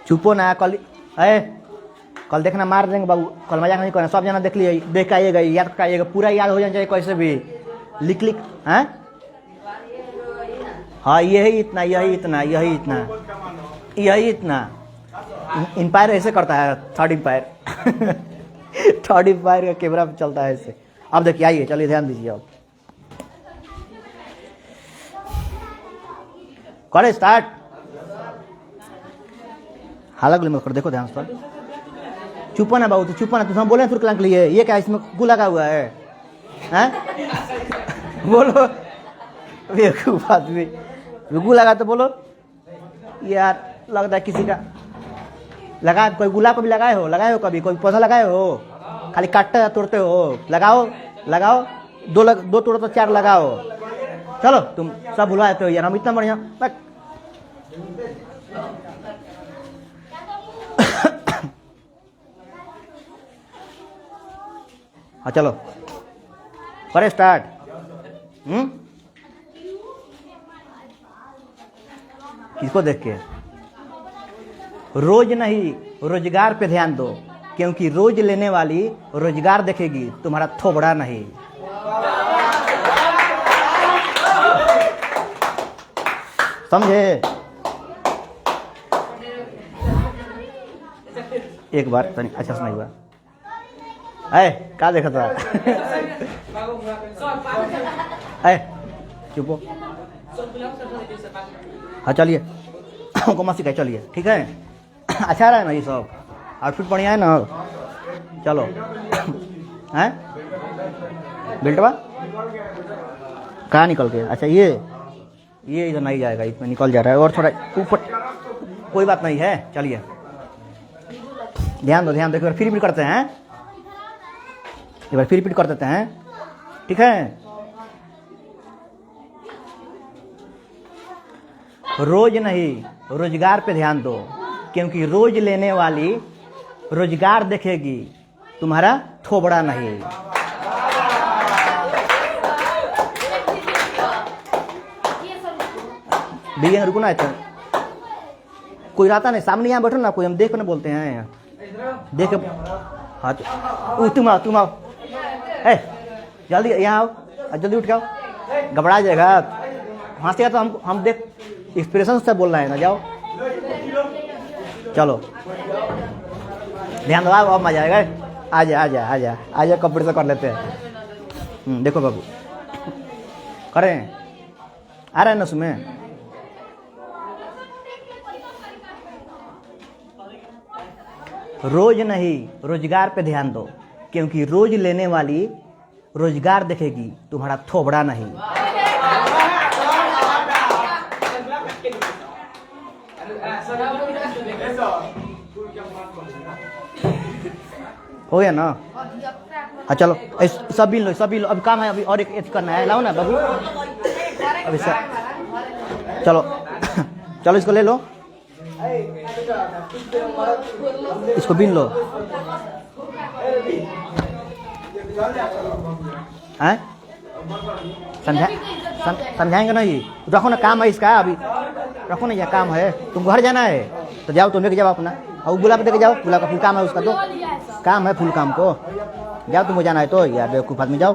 A: चुपो ना। कल देखना, मार देंगे बाबू, कल मजाक नहीं करना। सब जना देख लिए, देख के आइएगा, याद कर आइएगा, पूरा याद हो जाना चाहिए कैसे भी, लिख लिख। हाँ, यही इतना, यही इतना, यही इतना, यही इतना। इंपायर ऐसे करता है, थर्ड इंपायर थर्ड इंपायर का कैमरा चलता है ऐसे। अब देखिए, आइए, चलिए ध्यान दीजिए। अब करे स्टार्ट। हालत मत कर, देखो ध्यान से। चुपन है बाबू, तो चुपन है। तुम बोले तुरंत के लिए ये क्या इसमें गु लगा हुआ है, हैं? बोलो बेवकूफ आदमी, गु लगा तो बोलो यार। लगता है किसी का लगा, कोई गुलाब कभी लगाए हो कभी? कोई पौधा लगाए हो? खाली काटते तोड़ते हो? लगाओ लगाओ, दो तोड़ो तो 4 लगाओ। चलो तुम सब भुलाए हो यार, हम इतना बढ़िया। हाँ चलो करे स्टार्ट। किसको देख के? रोज नहीं रोजगार पे ध्यान दो, क्योंकि रोज लेने वाली रोजगार देखेगी, तुम्हारा थोबड़ा नहीं। समझे? एक बार अच्छा सुनाई हुआ है, क्या देखा था? चुपो। हाँ चलिए, हमको मत सिखाए, चलिए ठीक है। अच्छा रहा है ना ये सब? आउटफिट बढ़िया है ना? चलो हैं, बेल्टवा कहाँ निकल के? अच्छा ये इधर नहीं जाएगा, इसमें निकल जा रहा है। और थोड़ा ऊपर, कोई बात नहीं है। चलिए ध्यान दो, ध्यान दो। एक बार फिर रिपीट करते हैं, एक बार फिर रिपीट कर देते हैं, ठीक है? रोज नहीं रोजगार पे ध्यान दो, क्योंकि रोज लेने वाली रोजगार देखेगी, तुम्हारा थोबड़ा नहीं। भैया रुको ना, कोई रहता नहीं सामने, यहाँ बैठो ना, कोई हम देख ना बोलते हैं, देख। हाँ तुम आओ, जल्दी यहाँ आओ, जल्दी उठ जाओ, घबरा जाएगा। हंसेगा तो हम देख एक्सप्रेशन से बोल रहे हैं ना। जाओ चलो ध्यान दो, अब मजा आएगा। आजा कपड़े से कर लेते हैं। देखो बाबू करें, आ रहा है ना उसमें? रोज नहीं रोजगार पे ध्यान दो, क्योंकि रोज लेने वाली रोजगार देखेगी, तुम्हारा थोबड़ा नहीं। हो गया ना? हाँ चलो सब बिल लो, अभी काम है, अभी और एक करना है। लाओ ना बाबू, अभी सब चलो इसको ले लो, इसको बिन लो। हैं? समझाएंगे नहीं? रखो ना, काम है इसका, अभी रखो ना, यह काम है। तुम घर जाना है तो जाओ, तुम लेके जाओ अपना, और गुलाब देके जाओ। गुलाब का फुल काम है उसका, तो काम है फुल काम को। जाओ तुमको जाना है तो यार, बेवकूफ आदमी जाओ।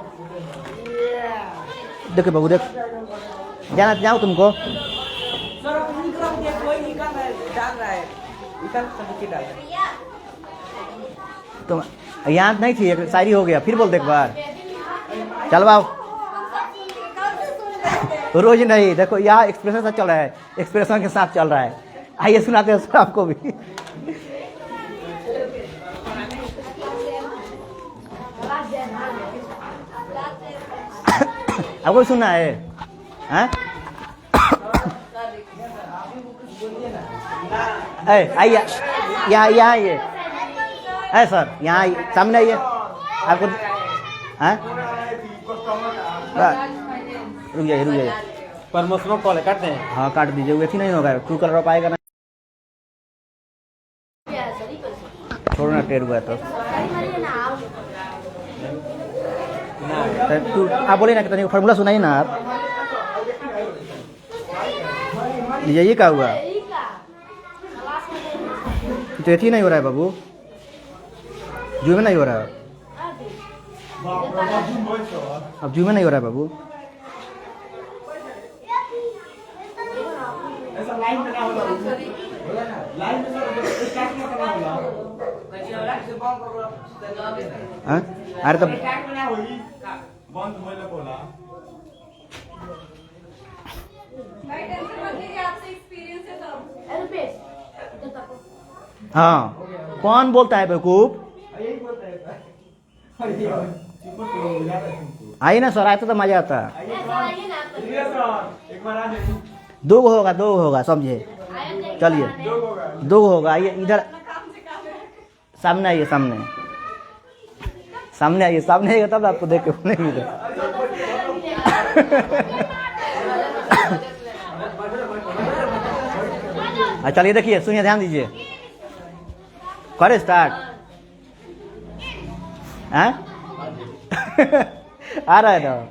A: देखो बाबू देख, जाना जाओ तुमको। तुम यहाँ नहीं थी, एक शायरी हो गया, फिर बोल दे एक बार। चल बाबू रोज नहीं, देखो यहाँ एक्सप्रेशन से चल रहा है, एक्सप्रेशन के साथ चल रहा है। आइए सुनाते हैं आपको भी। आपको सुनना है? हैं? आइए यहाँ आइए, है सर, यहाँ सामने आइए। आपको रुक जाइए
D: प्रमोशनल कॉल काटते हैं।
A: हाँ काट दीजिए, वैसे नहीं होगा, ट्रू कलर आप आएगा ना। छोड़ो ना, टेढ़ हुआ है तो आप बोले ना कि फॉर्मूला सुनाइए ना आप। ये क्या हुआ? तो ये नहीं हो रहा है बाबू, जू में नहीं हो रहा है, अब जू में नहीं हो रहा है बाबू। अरे तो हाँ, कौन बोलता है बेवकूफ? आइए ना सर, आए तो मजा आता। दो होगा समझे। चलिए, दो होगा। आइए इधर सामने आइए, सामने आइए तब आपको देख के बोलेंगे। चलिए देखिए, सुनिए, ध्यान दीजिए। करे स्टार्ट। आ रहा है ना?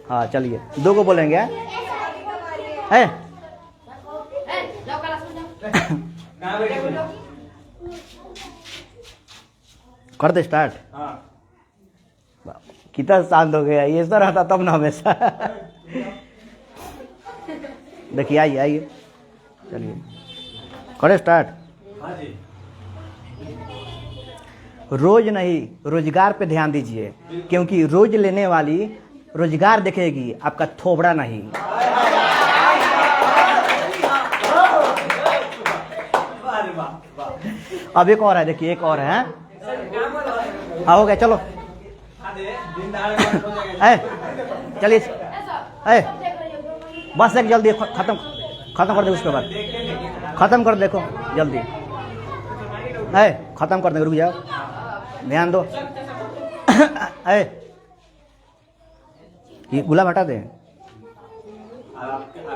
A: हाँ चलिए, दो को बोलेंगे। है कर दे स्टार्ट। कितना शांत हो गया, ये सर रहता तब ना हमेशा। देखिए, आइए चलिए, करे स्टार्ट। रोज नहीं, रोजगार पे ध्यान दीजिए, क्योंकि रोज लेने वाली रोजगार देखेगी, आपका थोबड़ा नहीं। अब एक और है, देखिए एक और है। हाँ हो गया, चलो। चलिए, बस एक जल्दी खत्म कर दे, उसके बाद खत्म कर, देखो जल्दी है, खत्म कर देंगे। रुक जाओ, ध्यान दो। ये गुलाब हटा दें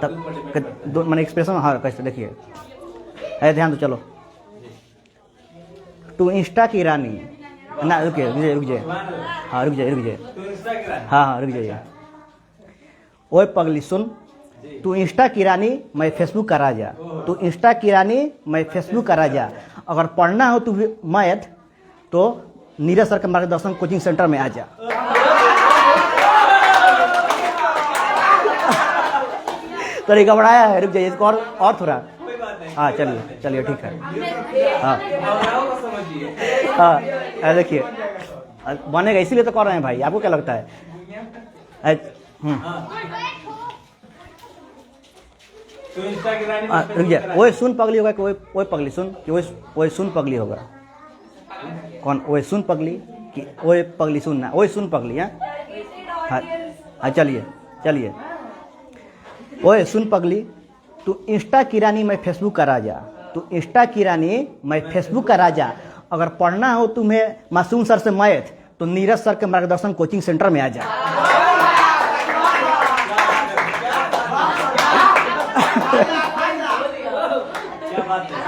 A: तब मैंने एक्सप्रेशन। हाँ कैसे, देखिए, ध्यान दो। चलो, तू इंस्टा की रानी ना, रुक जाइए। हाँ रुक जाइए। हाँ रुक जाइए। ओए पगली सुन, तू इंस्टा की रानी, मैं फेसबुक का राजा। तू इंस्टा की रानी, मैं फेसबुक का राजा। अगर पढ़ना हो तू मैथ, तो नीरज सर के मार्गदर्शन कोचिंग सेंटर में आ जा। तो ये घबराया है, रुक जाइए, इसको और थोड़ा। हाँ चलिए ठीक है। हाँ देखिए, बनेगा, इसीलिए तो कर रहे हैं भाई। आपको क्या लगता है? रुक जाए। ओए सुन पगली होगा कि ओए पगली सुन, कि ओए सुन पगली होगा? कौन ओए सुन पगली कि ओए पगली सुनना? ओए सुन पगली। हाँ चलिए। ओए सुन पगली, तू इंस्टा की रानी, मैं फेसबुक का राजा। तू इंस्टा की रानी, मैं फेसबुक का राजा। अगर पढ़ना हो तुम्हें मासूम सर से मैथ, तो नीरज सर के मार्गदर्शन कोचिंग सेंटर में आ जा।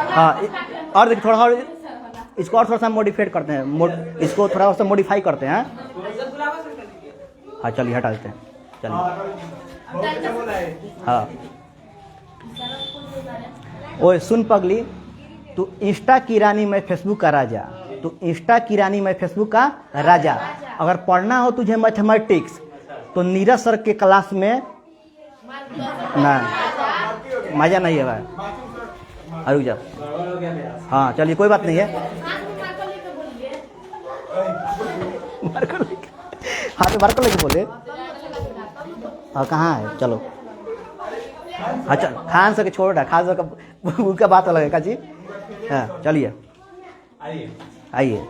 A: हाँ, और देखिए, थोड़ा और इसको और थोड़ा सा मॉडिफाइड करते हैं, इसको थोड़ा सा मॉडिफाई करते हैं। हाँ चलिए, हटा देते हैं। चलिए, हाँ। ओए सुन पगली, तू इंस्टा की रानी, मैं फेसबुक का राजा। तू इंस्टा की रानी, मैं फेसबुक का राजा। अगर पढ़ना हो तुझे मैथमेटिक्स, तो नीरज सर के क्लास में ना, मजा नहीं है भाई। रुक जा। हाँ चलिए, कोई बात नहीं है। हाँ तो मार्कर लेके बोले। हाँ कहाँ है? चलो, अच्छा खान सर के छोड़ रहा, खान सर का उनका बात अलग है काजी। हाँ चलिए, आइए।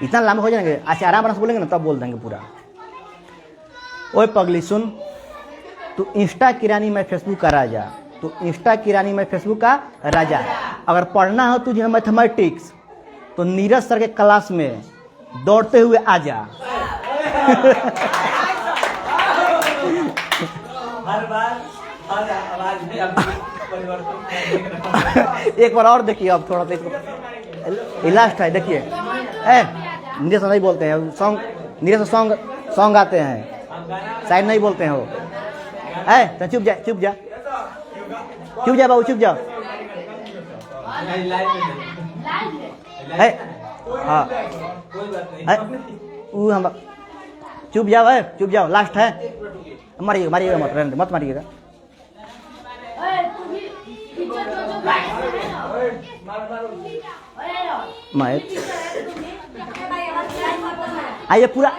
A: इतना लंबा हो जाएंगे, अच्छा आराम से बोलेंगे ना, तब बोल देंगे पूरा। ओए पगली सुन, तू इंस्टा की रानी, मैं फेसबुक का राजा। तू इंस्टा की रानी, मैं फेसबुक का राजा। अगर पढ़ना हो तुझे मैथमेटिक्स, तो नीरज सर के क्लास में दौड़ते हुए आ जा।
D: हर बार आवाज में
A: एक बार और देखिए, अब थोड़ा सा इसको लास्ट है। देखिए, नीरज सर नहीं बोलते हैं सॉन्ग, नीरज सर सॉन्ग आते हैं, शायद नहीं बोलते हैं वो। तो चुप जा बाबू, चुप जाओ। हाँ हम चुप जाओ, लास्ट है। मारिएगा मत मारिएगा। आइए पूरा,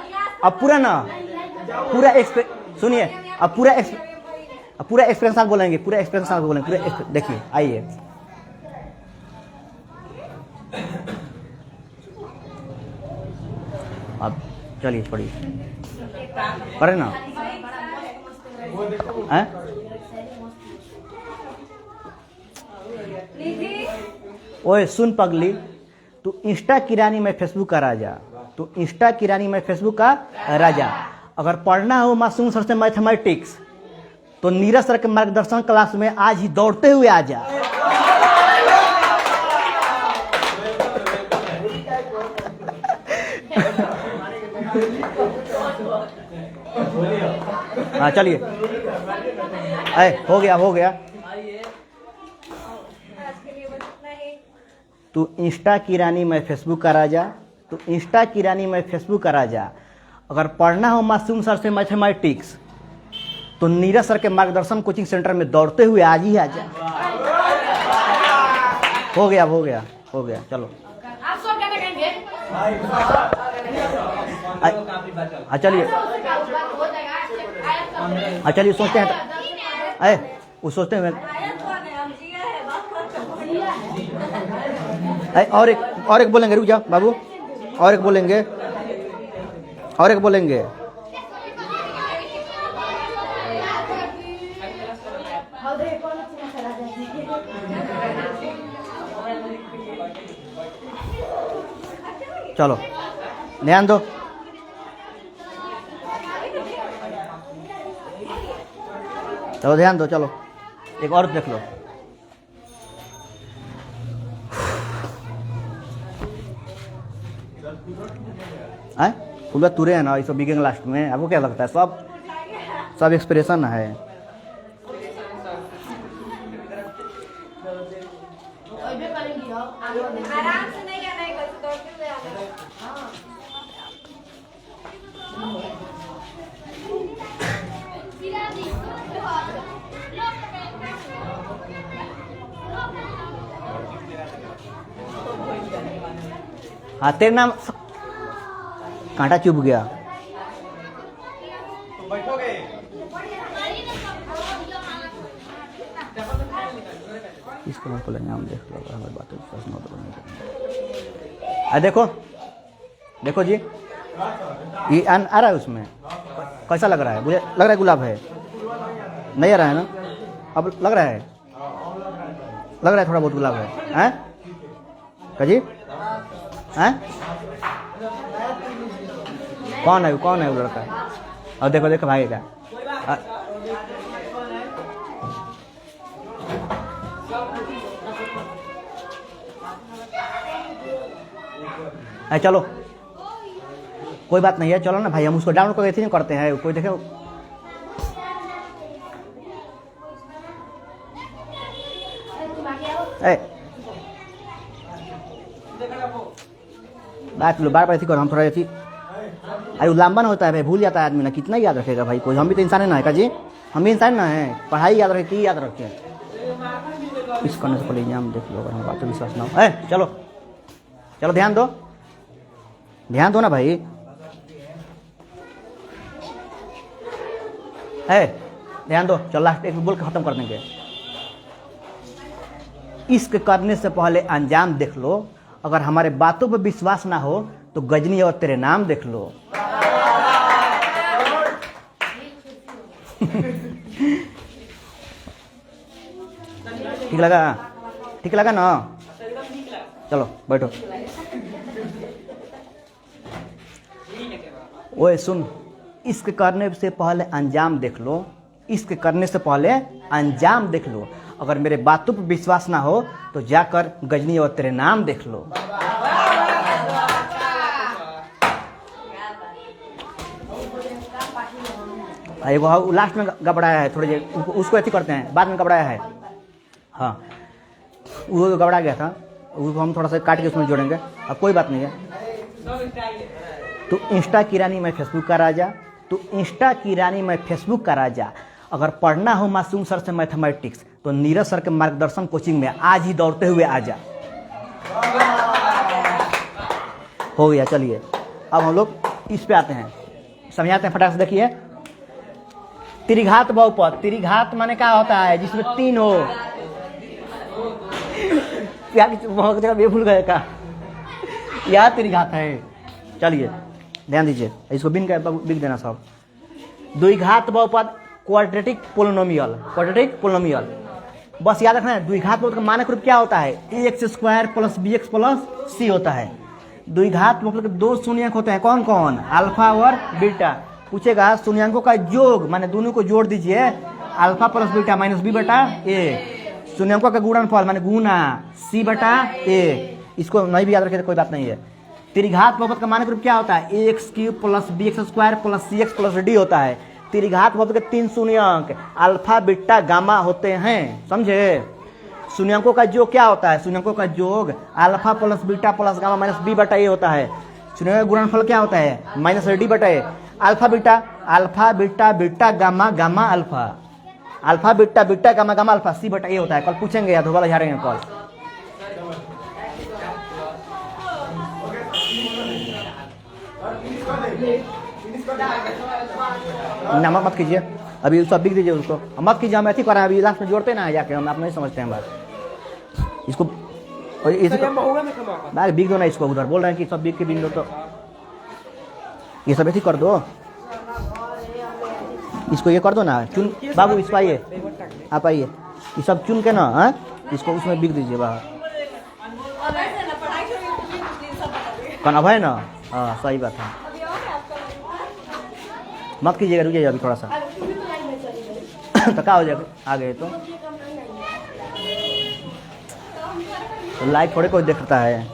A: अब पूरा ना, पूरा सुनिए, अब पूरा अब पूरा एक्सपीरियंस साथ बोलेंगे, पूरा एक्सपीरियंस साथ बोलेंगे, पूरा देखिए आइए। अब चलिए पढ़िए, पढ़े ना। ओए सुन पगली, तू इंस्टा की रानी मैं फेसबुक का राजा, तू इंस्टा की रानी मैं फेसबुक का राजा। अगर पढ़ना हो मासूम सर से मैथमेटिक्स तो नीरज सर के मार्गदर्शन क्लास में आज ही दौड़ते हुए आ जा। हाँ चलिए, हो गया हो गया। तू इंस्टा की रानी मैं फेसबुक का राजा, तू इंस्टा की रानी मैं फेसबुक का राजा। अगर पढ़ना हो मासूम सर से मैथमेटिक्स तो नीरज सर के मार्गदर्शन कोचिंग सेंटर में दौड़ते हुए आज ही आ जा। हो गया हो गया हो गया, चलो।
C: आप सब क्या करेंगे?
A: हाँ चलिए, हाँ चलिए सोचते हैं, वो सोचते हैं। और एक बोलेंगे, रुक जाओ बाबू, और एक बोलेंगे, और एक बोलेंगे। चलो ध्यान दो, चलो ध्यान दो, चलो एक और देख लो। फुलवा तुरे है ना, ये सब बिगेंगे लास्ट में। आपको क्या लगता है? सब एक्सप्रेशन है।
C: आराम से नहीं करना है,
A: हाँ तेरे नाम कांटा चुभ गया।
D: तो बैठोगे?
A: इसको मैं बोलेंगे, हम देख लो हमारी बातें विश्वास न करेंगे। देखो देखो जी, ये आ रहा है उसमें, कैसा लग रहा है? मुझे लग रहा है गुलाब है, नहीं आ रहा है ना? अब लग रहा है, लग रहा है थोड़ा बहुत गुलाब है, हैं काजी? हैं कौन है वो लड़का? और देखो देखो भागेगा। चलो कोई बात नहीं है, चलो ना भाई, हम उसको डाउनलोड करके नहीं करते हैं, कोई देखे। बात लो बार ऐसी करो, हम थोड़ा ऐसी अरे लंबा ना होता है भाई, भूल जाता है आदमी ना, कितना याद रखेगा भाई कोई। हम भी तो इंसान है ना, काजी हम भी इंसान ना है, पढ़ाई याद रखे कि याद रखे। इस करने से पहले एग्जाम देख लो, अगर हम बात विश्वास ना हो। चलो चलो ध्यान दो, ध्यान दो ना भाई। ध्यान दो, चलो लास्ट एक बोल के खत्म कर देंगे। इश्क करने से पहले अंजाम देख लो, अगर हमारे बातों पर विश्वास ना हो तो गजनी और तेरे नाम देख लो। ठीक लगा? ठीक लगा ना? चलो बैठो। ओए सुन, इश्क करने से पहले अंजाम देख लो, इश्क करने से पहले अंजाम देख लो। अगर मेरे बातों पर विश्वास ना हो तो जाकर गजनी और तेरे नाम देख लो। वो लास्ट में गबड़ाया है, थोड़ी देर उसको ऐसी करते हैं, बाद में गबड़ाया है। हाँ वो गबड़ा गया था, उसको हम थोड़ा सा काट के उसमें जोड़ेंगे, अब कोई बात नहीं है। तू इंस्टा की रानी मैं फेसबुक का राजा, तू इंस्टा की रानी मैं फेसबुक का राजा। अगर पढ़ना हो मासूम सर से मैथमेटिक्स तो नीरज सर के मार्गदर्शन कोचिंग में आज ही दौड़ते हुए आ जा। हो गया, चलिए अब हम लोग इस पे आते हैं, समझाते हैं फटाक से। देखिए त्रिघात बहुपद, त्रिघात माने क्या होता है जिसमें 3 हो। क्या जगह ये भूल गए का, यह त्रिघात है। चलिए ध्यान दीजिए, इसको बिन देना सब। द्विघात बहुपद क्वाड्रेटिक पोलिनोमियल, क्वाड्रेटिक पोलिनोमियल बस याद रखना है। द्विघात बहुपद का मानक रूप क्या होता है, X square plus B X plus C होता है। द्विघात बहुपद के 2 शून्यंक होते हैं, कौन कौन, अल्फा और बीटा। पूछेगा शून्यंकों का योग माने दोनों को जोड़ दीजिए, alpha plus beta minus B बटा ए। शून्यंकों का गुणनफल माने गुना सी बटा ए। इसको नहीं भी याद रखे तो कोई बात नहीं है। त्रिघात बहुपद का मानक रूप क्या होता है, X cube plus B X square plus C X plus D होता है। त्रिघात बहुपद के 3 शून्यंक अल्फा बीटा गामा होते हैं, समझे। शून्यंकों का योग क्या होता है, शून्यंकों का योग alpha plus beta plus gamma minus B बटा ए होता है। शून्यंकों का गुणनफल क्या होता है, माइनस डी बटा A. Alpha beta beta gamma gamma alpha, alpha beta beta gamma gamma alpha C बटा ए होता है। कल पूछेंगे या दोबारा झाड़ेंगे कल। नमक मत कीजिए, अभी सब बिक दीजिए उसको, मत कीजिए। हम ऐसी करें, अभी लास्ट में जोड़ते ना जाके, हम आप नहीं समझते हैं बात। इसको बिक दो ना, इसको उधर बोल रहे हैं कि सब बिक के बिक दो, तो ये सब ऐसी कर दो। इसको ये कर दो ना चुन, बाबू इसको आइए, आप आइए, ये सब चुन के ना, हाँ इसको उसमें बिक दीजिए बाहर। कौन अब है ना, हाँ सही बात है। मत कीजिएगा, रुकिए अभी थोड़ा सा। तो क्या हो जाएगा आगे, तो लाइव थोड़े कोई देखता है।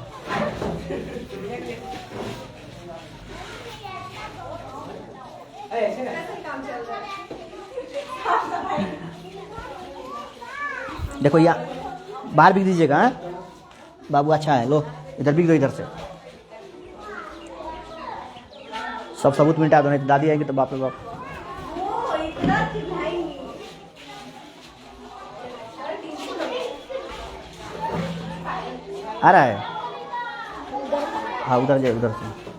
A: देखो यहाँ बाहर बिक दीजिएगा, हाँ बाबू अच्छा है, लो इधर बिक दो, इधर से सब सबूत मिटा दो, नहीं तो दादी आएगी तो बाप रे बाप। आ रहा है, हाँ उधर जाए, उधर से।